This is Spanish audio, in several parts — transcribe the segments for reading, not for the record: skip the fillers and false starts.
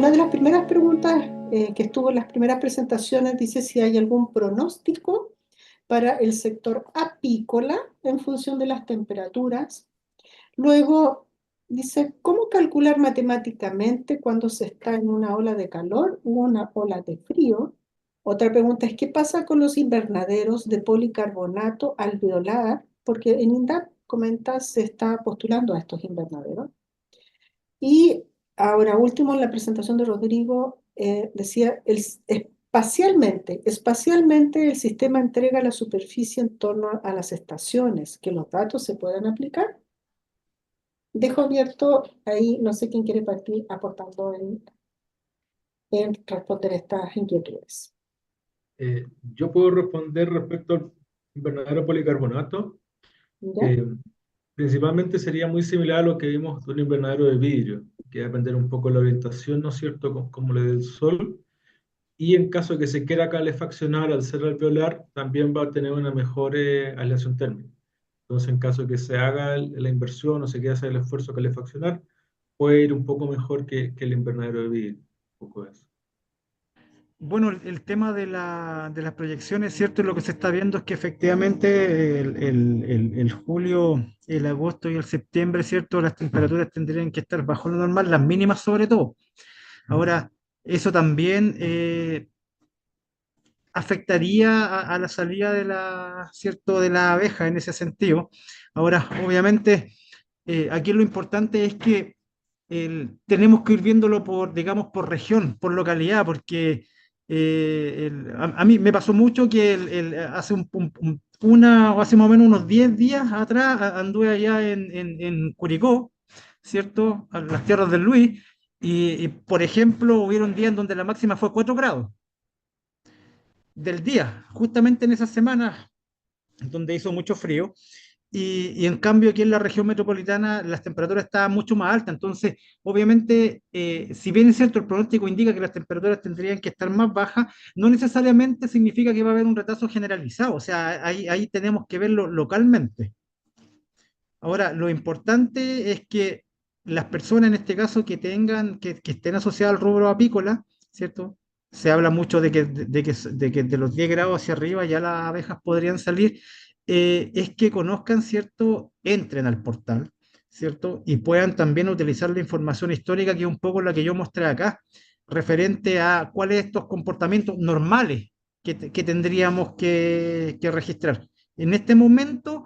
una de las primeras preguntas que estuvo en las primeras presentaciones dice si hay algún pronóstico para el sector apícola en función de las temperaturas. Luego dice, ¿cómo calcular matemáticamente cuando se está en una ola de calor u una ola de frío? Otra pregunta es, ¿qué pasa con los invernaderos de policarbonato alveolar? Porque en INDAP, comenta, se está postulando a estos invernaderos. Y ahora último, en la presentación de Rodrigo, decía, espacialmente el sistema entrega la superficie en torno a las estaciones, que los datos se puedan aplicar. Dejo abierto ahí, no sé quién quiere partir aportando en responder estas inquietudes. Yo puedo responder respecto al invernadero policarbonato. ¿Ya? Eh, Principalmente sería muy similar a lo que vimos de un invernadero de vidrio, que va a depender un poco de la orientación, ¿no es cierto?, como le dé el sol. Y en caso de que se quiera calefaccionar al ser alveolar, también va a tener una mejor aislación térmica. Entonces, en caso de que se haga la inversión o se quiera hacer el esfuerzo de calefaccionar, puede ir un poco mejor que el invernadero de vidrio. Un poco eso. Bueno, el tema de las proyecciones, ¿cierto? Lo que se está viendo es que efectivamente el julio, el agosto y el septiembre, ¿cierto? Las temperaturas tendrían que estar bajo lo normal, las mínimas sobre todo. Ahora, eso también afectaría a la salida de ¿cierto? De la abeja en ese sentido. Ahora, obviamente, aquí lo importante es que tenemos que ir viéndolo por, digamos, por región, por localidad, porque a mí me pasó mucho que hace o hace más o menos unos 10 días atrás anduve allá en Curicó, ¿cierto? A las tierras del Luis, por ejemplo, hubieron días en donde la máxima fue 4 grados del día, justamente en esas semanas donde hizo mucho frío, y en cambio aquí en la región metropolitana las temperaturas estaban mucho más altas, entonces obviamente si bien es cierto el pronóstico indica que las temperaturas tendrían que estar más bajas, no necesariamente significa que va a haber un retraso generalizado, o sea, ahí tenemos que verlo localmente. Ahora, lo importante es que las personas en este caso que estén asociadas al rubro apícola, ¿cierto? Se habla mucho de que de los 10 grados hacia arriba ya las abejas podrían salir, es que conozcan, ¿cierto? Entren al portal, ¿cierto? Y puedan también utilizar la información histórica, que es un poco la que yo mostré acá, referente a cuáles estos comportamientos normales que tendríamos que registrar. En este momento,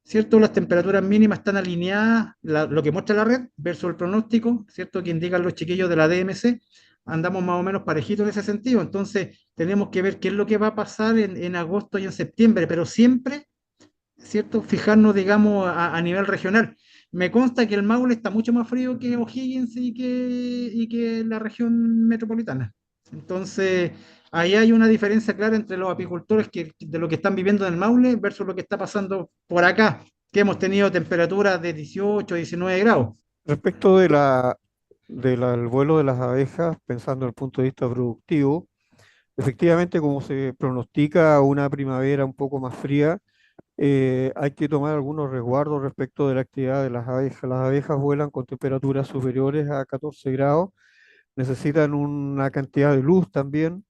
¿cierto? Las temperaturas mínimas están alineadas, lo que muestra la red versus el pronóstico, ¿cierto? Que indican los chiquillos de la DMC. Andamos más o menos parejitos en ese sentido. Entonces, tenemos que ver qué es lo que va a pasar en agosto y en septiembre, pero siempre, ¿cierto? Fijarnos, digamos, a nivel regional. Me consta que el Maule está mucho más frío que O'Higgins y que la región metropolitana. Entonces, ahí hay una diferencia clara entre los apicultores de lo que están viviendo en el Maule versus lo que está pasando por acá, que hemos tenido temperaturas de 18, 19 grados. Respecto del vuelo de las abejas, pensando desde el punto de vista productivo, efectivamente, como se pronostica una primavera un poco más fría, hay que tomar algunos resguardos respecto de la actividad de las abejas. Las abejas vuelan con temperaturas superiores a 14 grados, necesitan una cantidad de luz también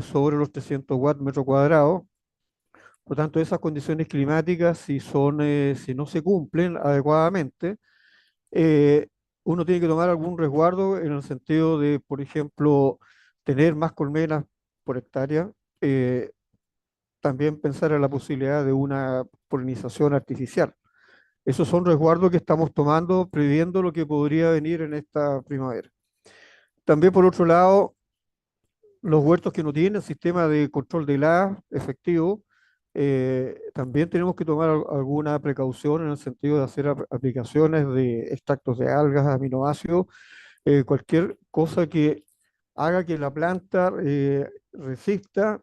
sobre los 300 watts metro cuadrado. Por tanto, esas condiciones climáticas, si no se cumplen adecuadamente, eh, uno tiene que tomar algún resguardo en el sentido de, por ejemplo, tener más colmenas por hectárea, eh, también pensar en la posibilidad de una polinización artificial. Esos son resguardos que estamos tomando, previendo lo que podría venir en esta primavera. También, por otro lado, los huertos que no tienen sistema de control de heladas efectivo, también tenemos que tomar alguna precaución en el sentido de hacer aplicaciones de extractos de algas, aminoácidos, cualquier cosa que haga que la planta resista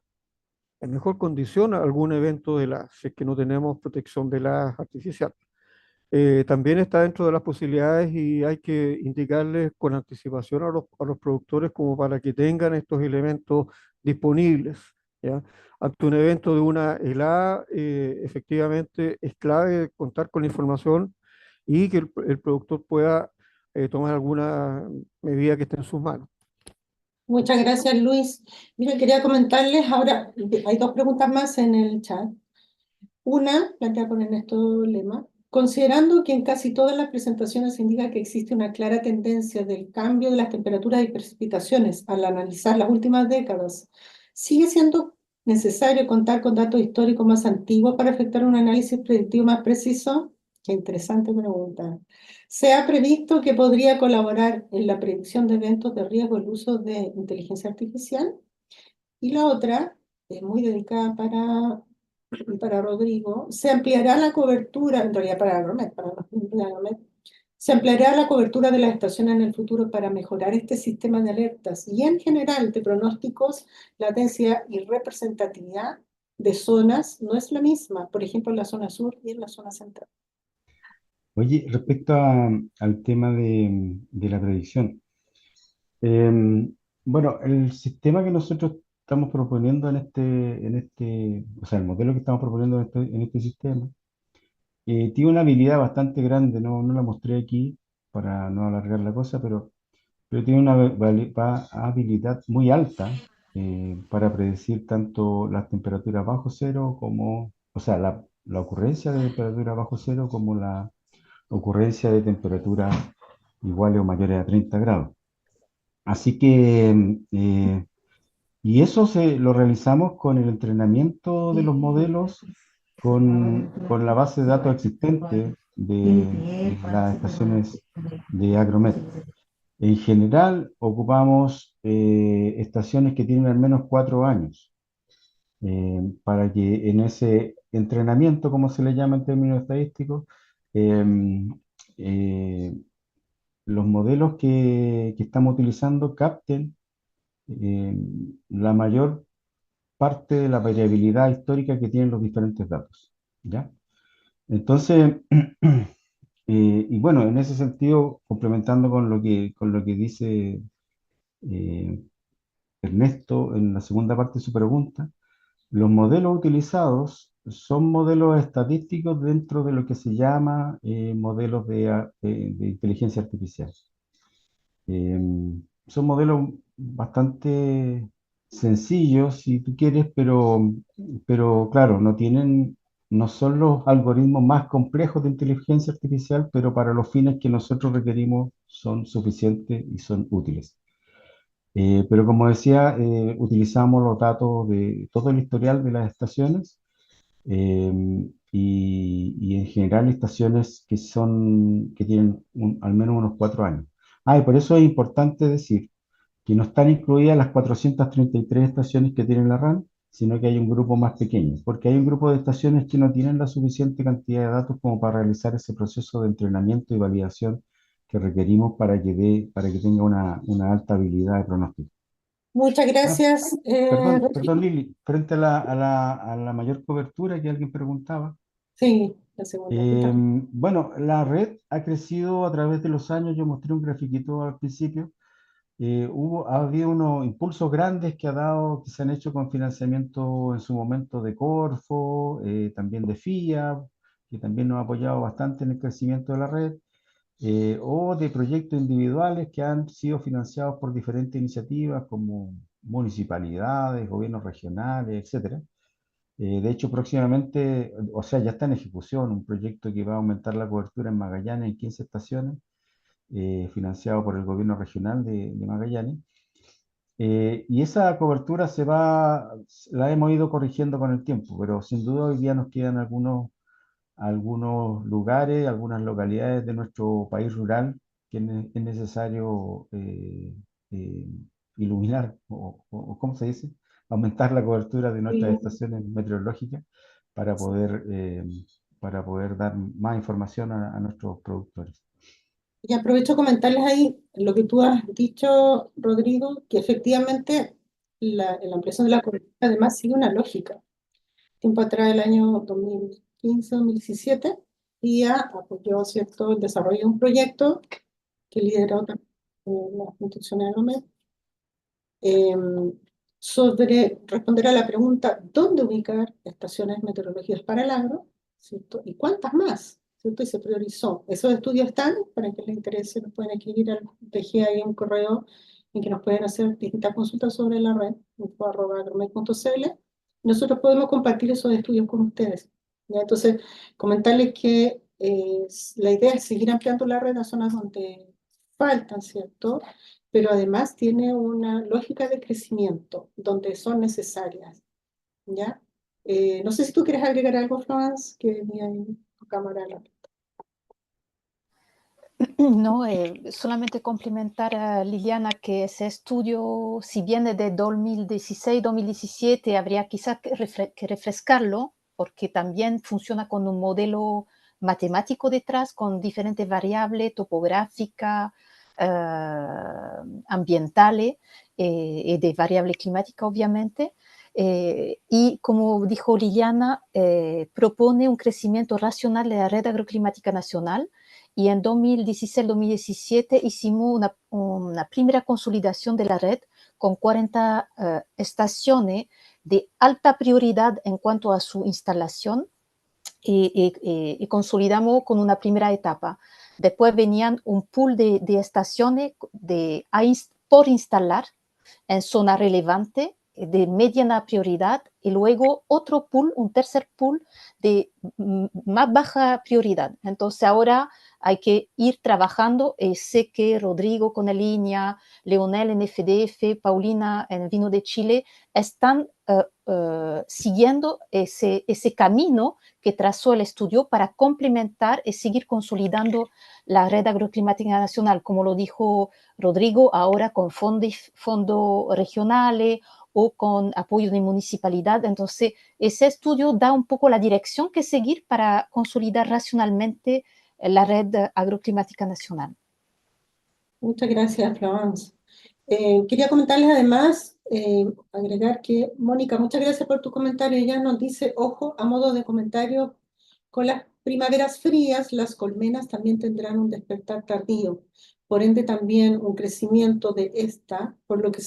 en mejor condición a algún evento de la, si es que no tenemos protección de la artificial. También está dentro de las posibilidades y hay que indicarles con anticipación a los productores como para que tengan estos elementos disponibles, ¿ya? Ante un evento de una helada, efectivamente es clave contar con la información y que el productor pueda tomar alguna medida que esté en sus manos. Muchas gracias, Luis. Mira, quería comentarles ahora, hay dos preguntas más en el chat. Una, planteada por Ernesto Lema, considerando que en casi todas las presentaciones se indica que existe una clara tendencia del cambio de las temperaturas y precipitaciones al analizar las últimas décadas, ¿sigue siendo necesario contar con datos históricos más antiguos para efectuar un análisis predictivo más preciso? Qué interesante pregunta. ¿Se ha previsto que podría colaborar en la predicción de eventos de riesgo el uso de inteligencia artificial? Y la otra, es muy dedicada para Rodrigo, se ampliará la cobertura, en realidad para Agromet, se ampliará la cobertura de las estaciones en el futuro para mejorar este sistema de alertas y en general de pronósticos, latencia y representatividad de zonas no es la misma, por ejemplo en la zona sur y en la zona central. Oye, respecto al tema de la predicción, bueno, el sistema que nosotros estamos proponiendo o sea, el modelo que estamos proponiendo en este sistema, tiene una habilidad bastante grande, no la mostré aquí para no alargar la cosa, pero tiene una habilidad muy alta para predecir tanto las temperaturas bajo cero como, o sea, la ocurrencia de temperaturas bajo cero como la ocurrencia de temperaturas iguales o mayores a 30 grados. Así que, y eso lo realizamos con el entrenamiento de los modelos, con la base de datos existente de las estaciones de Agromet. En general, ocupamos estaciones que tienen al menos 4 años, para que en ese entrenamiento, como se le llama en términos estadísticos, em, eh, los modelos que estamos utilizando capten eh, la mayor parte de la variabilidad histórica que tienen los diferentes datos, ¿ya? Entonces, y bueno, en ese sentido, complementando con lo que dice eh, Ernesto en la segunda parte de su pregunta, los modelos utilizados son modelos estadísticos dentro de lo que se llama modelos de inteligencia artificial. Son modelos bastante sencillos, si tú quieres, pero claro, no son los algoritmos más complejos de inteligencia artificial, pero para los fines que nosotros requerimos son suficientes y son útiles. Pero como decía, utilizamos los datos de todo el historial de las estaciones, eh, y en general estaciones que tienen al menos unos 4 años. Ah, y por eso es importante decir que no están incluidas las 433 estaciones que tiene la RAN, sino que hay un grupo más pequeño, porque hay un grupo de estaciones que no tienen la suficiente cantidad de datos como para realizar ese proceso de entrenamiento y validación que requerimos para que tenga una alta habilidad de pronóstico. Muchas Ah, gracias, perdón, Rodrigo. Lili, frente a la mayor cobertura que alguien preguntaba. Sí, la segunda. Bueno, la red ha crecido a través de los años. Yo mostré un grafiquito al principio. Ha habido unos impulsos grandes que se han hecho con financiamiento en su momento de Corfo, también de FIA, que también nos ha apoyado bastante en el crecimiento de la red, o de proyectos individuales que han sido financiados por diferentes iniciativas como municipalidades, gobiernos regionales, etcétera. De hecho, próximamente, o sea, ya está en ejecución un proyecto que va a aumentar la cobertura en Magallanes en 15 estaciones, financiado por el gobierno regional de Magallanes. Y esa cobertura la hemos ido corrigiendo con el tiempo, pero sin duda hoy día nos quedan algunos lugares, algunas localidades de nuestro país rural que es necesario eh, iluminar, ¿cómo se dice? Aumentar la cobertura de nuestras Sí. estaciones meteorológicas para poder, eh, para poder dar más información a nuestros productores. Y aprovecho a comentarles ahí lo que tú has dicho, Rodrigo, que efectivamente la ampliación de la cobertura además sigue una lógica. Tiempo atrás, el año 2015-2017, IA apoyó, ¿cierto?, el desarrollo de un proyecto que lideró también la institución Agromet, sobre responder a la pregunta ¿dónde ubicar estaciones meteorológicas para el agro? ¿Cierto? ¿Y cuántas más? ¿Cierto? Y se priorizó. Esos estudios están, para que les interese, nos pueden escribir al PG ahí un correo en que nos pueden hacer distintas consultas sobre la red, info@agromed.cl. Nosotros podemos compartir esos estudios con ustedes. ¿Ya? Entonces, comentarles que la idea es seguir ampliando la red a zonas donde faltan, ¿cierto? Pero además tiene una lógica de crecimiento donde son necesarias, ¿ya? No sé si tú quieres agregar algo, Florence, que vi ahí tu cámara. No, solamente complementar a Liliana que ese estudio, si viene de 2016-2017, habría quizás que refrescarlo, porque también funciona con un modelo matemático detrás, con diferentes variables topográficas, ambientales y de variable climática, obviamente. Y como dijo Liliana, propone un crecimiento racional de la red agroclimática nacional. Y en 2016-2017 hicimos una primera consolidación de la red con 40 estaciones de alta prioridad en cuanto a su instalación y consolidamos con una primera etapa. Después venían un pool de estaciones por instalar en zona relevante de mediana prioridad y luego otro pool, un tercer pool de más baja prioridad. Entonces ahora hay que ir trabajando. Sé que Rodrigo con la línea, Leonel en FDF, Paulina en Vino de Chile están siguiendo ese camino que trazó el estudio para complementar y seguir consolidando la red agroclimática nacional, como lo dijo Rodrigo, ahora con fondos regionales o con apoyo de municipalidad. Entonces, ese estudio da un poco la dirección que seguir para consolidar racionalmente la red agroclimática nacional. Muchas gracias, Florence. Quería comentarles además, agregar que, Mónica, muchas gracias por tu comentario. Ella nos dice, ojo, a modo de comentario, con las primaveras frías, las colmenas también tendrán un despertar tardío, por ende también un crecimiento de esta, por lo que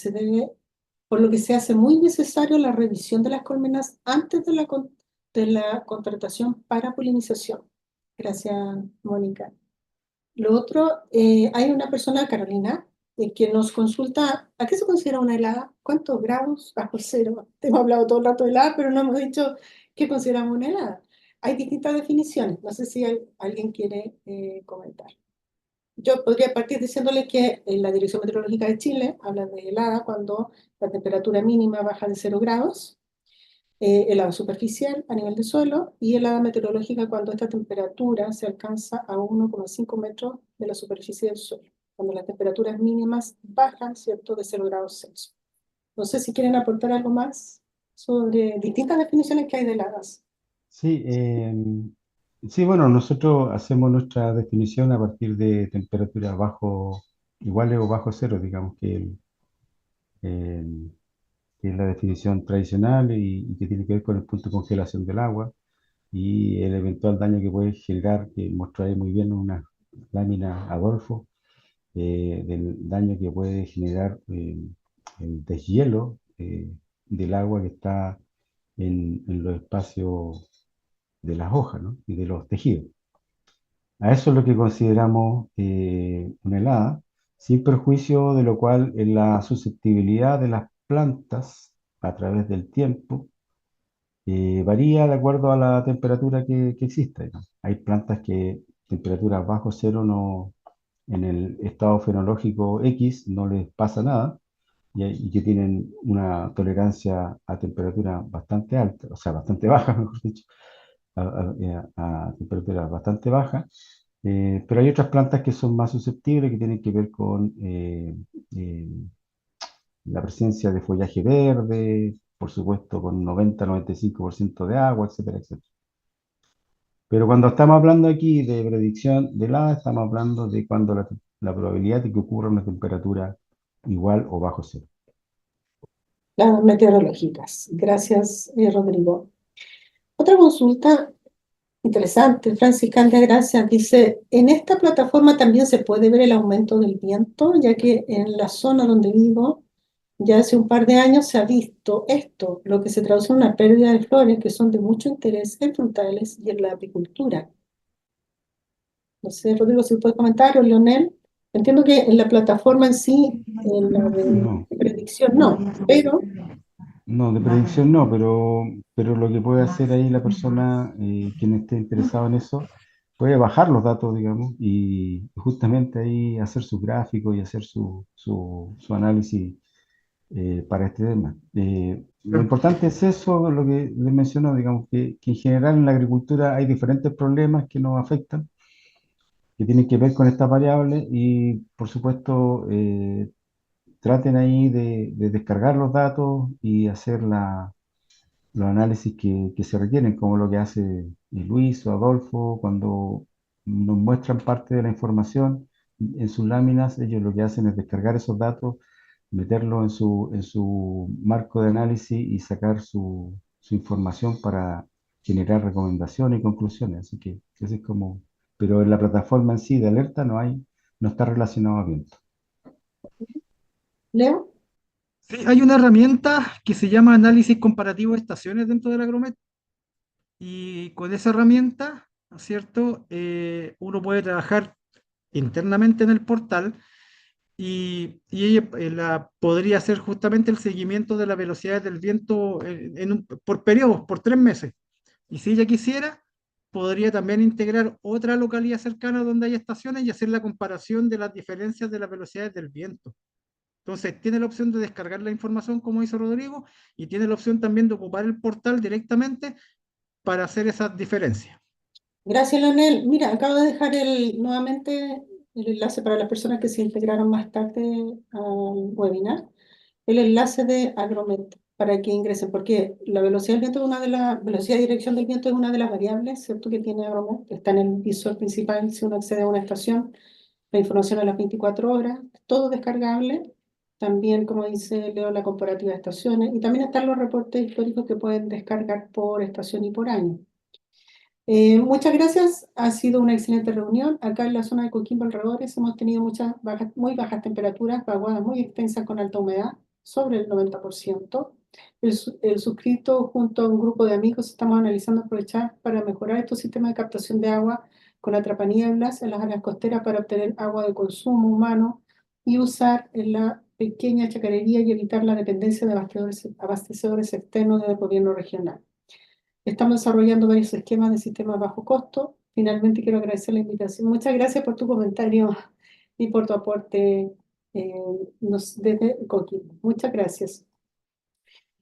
se hace muy necesario la revisión de las colmenas antes de la contratación para polinización. Gracias, Mónica. Lo otro, hay una persona, Carolina, que nos consulta, ¿a qué se considera una helada? ¿Cuántos grados bajo cero? Hemos hablado todo el rato de helada, pero no hemos dicho qué consideramos una helada. Hay distintas definiciones, no sé si alguien quiere comentar. Yo podría partir diciéndole que la Dirección Meteorológica de Chile habla de helada cuando la temperatura mínima baja de 0 grados, helada superficial a nivel de suelo y helada meteorológica cuando esta temperatura se alcanza a 1,5 metros de la superficie del suelo, cuando las temperaturas mínimas bajan, ¿cierto?, de 0 grados Celsius. No sé si quieren aportar algo más sobre distintas definiciones que hay de heladas. Sí, sí, bueno, nosotros hacemos nuestra definición a partir de temperaturas iguales o bajo cero, digamos el- que es la definición tradicional y que tiene que ver con el punto de congelación del agua y el eventual daño que puede generar, que mostraré muy bien en una lámina Adolfo, del daño que puede generar el deshielo del agua que está en los espacios de las hojas, ¿no? Y de los tejidos. A eso es lo que consideramos una helada, sin perjuicio de lo cual la susceptibilidad de las plantas a través del tiempo varía de acuerdo a la temperatura que existe, ¿no? Hay plantas que temperaturas bajo cero no, en el estado fenológico X no les pasa nada y que tienen una tolerancia a temperatura bastante alta, o sea, bastante baja, mejor dicho, a temperaturas bastante bajas. Pero hay otras plantas que son más susceptibles, que tienen que ver con eh, la presencia de follaje verde, por supuesto con 90-95% de agua, etcétera, etcétera. Pero cuando estamos hablando aquí de predicción de helada, estamos hablando de cuando la probabilidad de que ocurra una temperatura igual o bajo cero. Las meteorológicas. Gracias, Rodrigo. Otra consulta interesante, Francisca, gracias. Dice, en esta plataforma también se puede ver el aumento del viento, ya que en la zona donde vivo ya hace un par de años se ha visto esto, lo que se traduce en una pérdida de flores que son de mucho interés en frutales y en la apicultura. No sé, Rodrigo, si puedes comentar, o Leonel. Entiendo que en la plataforma en sí, en la de No, predicción no, pero no, de predicción no, pero lo que puede hacer ahí la persona, quien esté interesado en eso, puede bajar los datos, digamos, y justamente ahí hacer su gráfico y hacer su análisis para este tema. Lo importante es eso, lo que les menciono, digamos, que en general en la agricultura hay diferentes problemas que nos afectan, que tienen que ver con estas variables y, por supuesto, traten ahí de descargar los datos y hacer los análisis que se requieren, como lo que hace Luis o Adolfo cuando nos muestran parte de la información en sus láminas. Ellos lo que hacen es descargar esos datos, meterlos en su marco de análisis y sacar su información para generar recomendaciones y conclusiones. Así que ese es como, pero en la plataforma en sí de alerta no está relacionado a viento. Leo, Sí, hay una herramienta que se llama análisis comparativo de estaciones dentro del Agromet. Y con esa herramienta, ¿no es cierto? Uno puede trabajar internamente en el portal y ella podría hacer justamente el seguimiento de las velocidades del viento por periodos, por 3 meses. Y si ella quisiera, podría también integrar otra localidad cercana donde haya estaciones y hacer la comparación de las diferencias de las velocidades del viento. Entonces, tiene la opción de descargar la información, como hizo Rodrigo, y tiene la opción también de ocupar el portal directamente para hacer esas diferencias. gracias, Leonel. Mira, acabo de dejar nuevamente el enlace para las personas que se integraron más tarde al webinar, el enlace de Agromet para que ingresen, porque la velocidad del viento es una de las, velocidad y dirección del viento es una de las variables, ¿cierto?, que tiene Agromet, que está en el visor principal si uno accede a una estación, la información a las 24 horas, todo descargable. También, como dice Leo, la comparativa de estaciones, y también están los reportes históricos que pueden descargar por estación y por año. Muchas gracias, ha sido una excelente reunión. Acá en la zona de Coquimbo alrededores hemos tenido muy bajas temperaturas, vaguadas muy extensas con alta humedad, sobre el 90%. El suscrito junto a un grupo de amigos estamos analizando aprovechar para mejorar estos sistemas de captación de agua con atrapanieblas en las áreas costeras para obtener agua de consumo humano y usar en la pequeña chacarería y evitar la dependencia de abastecedores externos del gobierno regional. Estamos desarrollando varios esquemas de sistemas bajo costo. Finalmente quiero agradecer la invitación. Muchas gracias por tu comentario y por tu aporte desde Coquimbo. Muchas gracias.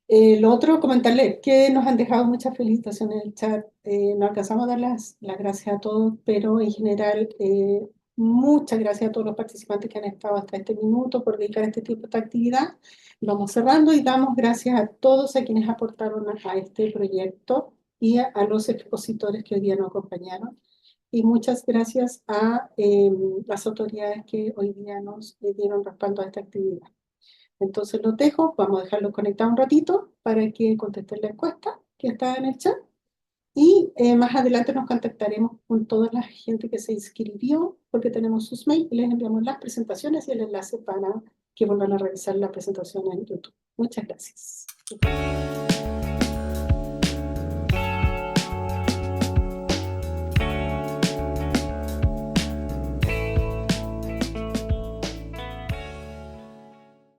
Lo otro, comentarles que nos han dejado muchas felicitaciones en el chat. No alcanzamos a dar las gracias a todos, pero en general, muchas gracias a todos los participantes que han estado hasta este minuto por dedicar este tiempo a esta actividad. Vamos cerrando y damos gracias a todos a quienes aportaron a este proyecto y a los expositores que hoy día nos acompañaron. Y muchas gracias a las autoridades que hoy día nos dieron respaldo a esta actividad. Entonces los dejo, vamos a dejarlos conectados un ratito para que contesten la encuesta que está en el chat. Y más adelante nos contactaremos con toda la gente que se inscribió, porque tenemos sus mails y les enviamos las presentaciones y el enlace para que vuelvan a revisar la presentación en YouTube. Muchas gracias.